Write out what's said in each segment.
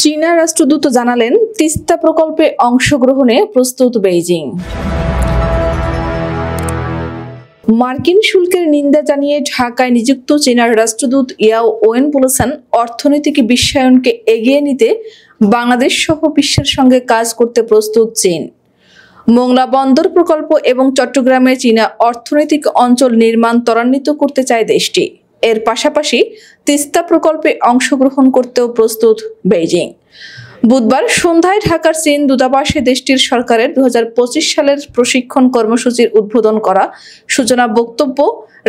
চীনা রাষ্ট্রদূত জানালেন, তিস্তা প্রকল্পে অংশগ্রহণে প্রস্তুত বেইজিং। মার্কিন শুল্কের নিন্দা জানিয়ে ঢাকায় নিযুক্ত চীনার রাষ্ট্রদূত ইয়াও ওয়েন বলেছেন, অর্থনৈতিক বিশ্বায়নকে এগিয়ে নিতে বাংলাদেশ সহ বিশ্বের সঙ্গে কাজ করতে প্রস্তুত চীন। মোংলা বন্দর প্রকল্প এবং চট্টগ্রামে চীনা অর্থনৈতিক অঞ্চল নির্মাণ ত্বরান্বিত করতে চায় দেশটি। এর পাশাপাশি তিস্তা প্রকল্পে অংশগ্রহণ করতেও প্রস্তুত বেইজিং। বুধবার সন্ধ্যায় ঢাকার চীন দূতাবাসে দেশটির সরকারের 2025 সালের প্রশিক্ষণ কর্মসূচির উদ্বোধন করা সূচনা বক্তব্য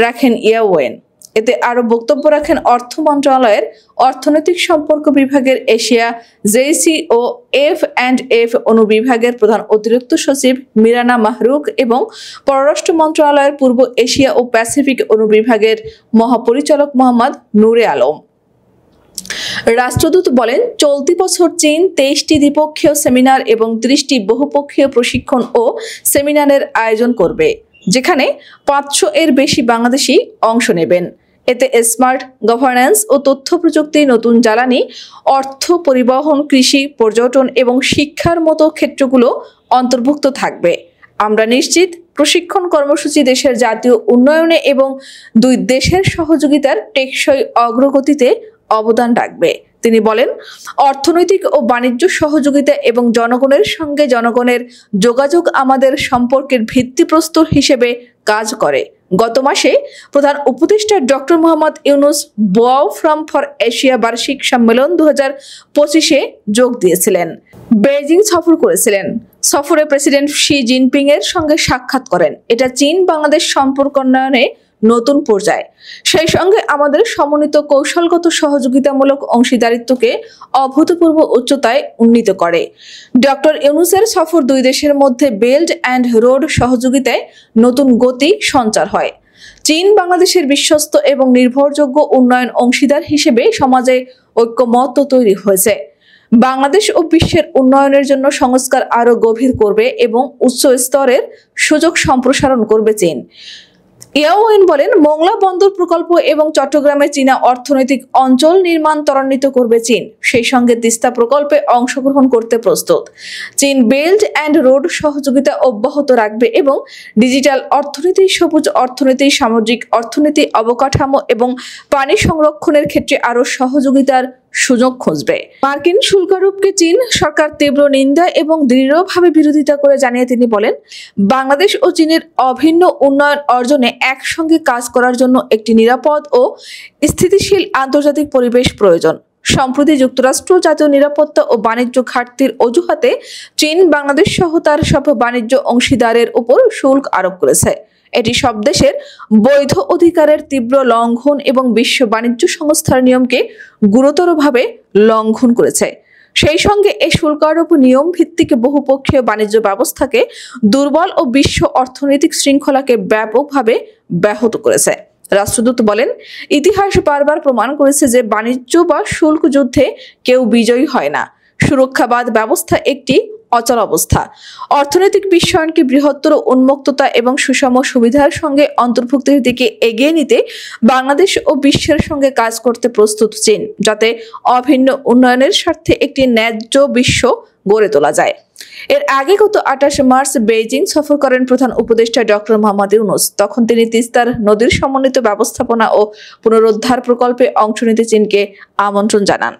রাখেন ইয়াওয়েন। এতে আরও বক্তব্য রাখেন অর্থ মন্ত্রণালয়ের অর্থনৈতিক সম্পর্ক বিভাগের এশিয়া জেসি ও এফ অনুবিভাগের প্রধান অতিরিক্ত সচিব মিরানা মাহরুক এবং পররাষ্ট্র মন্ত্রণালয়ের পূর্ব এশিয়া ও প্যাসিফিক অনুবিভাগের মহাপরিচালক মোহাম্মদ নূরে আলম। রাষ্ট্রদূত বলেন, চলতি বছর চীন 23টি দ্বিপক্ষীয় সেমিনার এবং 30টি বহুপক্ষীয় প্রশিক্ষণ ও সেমিনারের আয়োজন করবে, যেখানে 500 এর বেশি বাংলাদেশি অংশ নেবেন। এতে স্মার্ট গভর্নেন্স ও তথ্য প্রযুক্তি, নতুন জ্বালানি, অর্থ, পরিবহন, কৃষি, পর্যটন এবং শিক্ষার মতো ক্ষেত্রগুলো অন্তর্ভুক্ত থাকবে। আমরা নিশ্চিত প্রশিক্ষণ কর্মসূচি দেশের জাতীয় উন্নয়নে এবং দুই দেশের সহযোগিতার টেকসই অগ্রগতিতে অবদান রাখবে। তিনি বলেন, অর্থনৈতিক ও বাণিজ্য সহযোগিতা এবং জনগণের সঙ্গে জনগণের যোগাযোগ আমাদের সম্পর্কের ভিত্তিপ্রস্তর হিসেবে কাজ করে। গত মাসে প্রধান উপদেষ্টা doctor Mohammad Yunus Boao forum for Asia বার্ষিক সম্মেলন 2025-এ যোগ দিয়েছিলেন, বেইজিং সফর করেছিলেন। সফরে প্রেসিডেন্ট শি জিনপিং এর সঙ্গে সাক্ষাৎ করেন। এটা চীন বাংলাদেশ সম্পর্ক উন্নয়নে নতুন পর্যায়ে, সেই সঙ্গে আমাদের সমন্বিত কৌশলগত সহযোগিতামূলক অংশীদারিত্বকে অভূতপূর্ব উচ্চতায় উন্নীত করে। ডক্টর ইউনুসের সফর দুই দেশের মধ্যে বেল্ট অ্যান্ড রোড সহযোগিতায় নতুন গতি সঞ্চার হয়। চীন বাংলাদেশের বিশ্বস্ত এবং নির্ভরযোগ্য উন্নয়ন অংশীদার হিসেবে সমাজে ঐক্যমত্য তৈরি হয়েছে। বাংলাদেশ ও বিশ্বের উন্নয়নের জন্য সংস্কার আরও গভীর করবে এবং উচ্চ স্তরের সুযোগ সম্প্রসারণ করবে চীন। ইয়াওয়েন বলেন, মোংলা বন্দর প্রকল্প এবং চট্টগ্রামে চীনা অর্থনৈতিক অঞ্চল নির্মাণ ত্বরান্বিত করবে চীন। সেই সঙ্গে তিস্তা প্রকল্পে অংশগ্রহণ করতে প্রস্তুত। চীন বেল্ট অ্যান্ড রোড সহযোগিতা অব্যাহত রাখবে এবং ডিজিটাল অর্থনীতি, সবুজ অর্থনীতি, সামাজিক অর্থনীতি, অবকাঠামো এবং পানি সংরক্ষণের ক্ষেত্রে আরও সহযোগিতার সুযোগ খুঁজবে। মার্কিন শুল্ক আরোপকে চীন সরকার তীব্র নিন্দা এবং দৃঢ়ভাবে বিরোধিতা করে জানিয়ে তিনি বলেন, বাংলাদেশ ও চীনের অভিন্ন উন্নয়ন অর্জনে একসঙ্গে কাজ করার জন্য একটি নিরাপদ ও স্থিতিশীল আন্তর্জাতিক পরিবেশ প্রয়োজন। সম্প্রতি যুক্তরাষ্ট্র জাতীয় নিরাপত্তা ও বাণিজ্য ঘাটতির অজুহাতে চীন বাংলাদেশ সহ তার সব বাণিজ্য অংশীদারের উপর শুল্ক আরোপ করেছে। এটি সব দেশের বৈধ অধিকারের তীব্র লঙ্ঘন এবং বিশ্ব বাণিজ্য সংস্থার নিয়মকে গুরুতরভাবে লঙ্ঘন করেছে। সেই সঙ্গে এই শুল্ক আরোপ নিয়ম ভিত্তিক বহুপক্ষীয় বাণিজ্য ব্যবস্থাকে দুর্বল ও বিশ্ব অর্থনৈতিক শৃঙ্খলাকে ব্যাপকভাবে ব্যাহত করেছে। রাষ্ট্রদূত বলেন, ইতিহাস বারবার প্রমাণ করেছে যে বাণিজ্য বা শুল্ক যুদ্ধে কেউ বিজয়ী হয় না। সুরক্ষাবাদ ব্যবস্থা একটি অচল অবস্থা। অর্থনৈতিক বিশ্বায়নকে বৃহত্তর উন্মুক্ততা এবং সুষম সুবিধার সঙ্গে অন্তর্ভুক্তির দিকে এগিয়ে নিতে বাংলাদেশ ও বিশ্বের সঙ্গে কাজ করতে প্রস্তুত চীন, যাতে অভিন্ন উন্নয়নের স্বার্থে একটি ন্যায্য বিশ্ব গড়ে তোলা যায়। এর আগে গত 28 মার্চ বেইজিং সফর করেন প্রধান উপদেষ্টা ডক্টর মোহাম্মদ ইউনুস। তখন তিনি তিস্তার নদীর সমন্বিত ব্যবস্থাপনা ও পুনরুদ্ধার প্রকল্পে অংশ নিতে চীনকে আমন্ত্রণ জানান।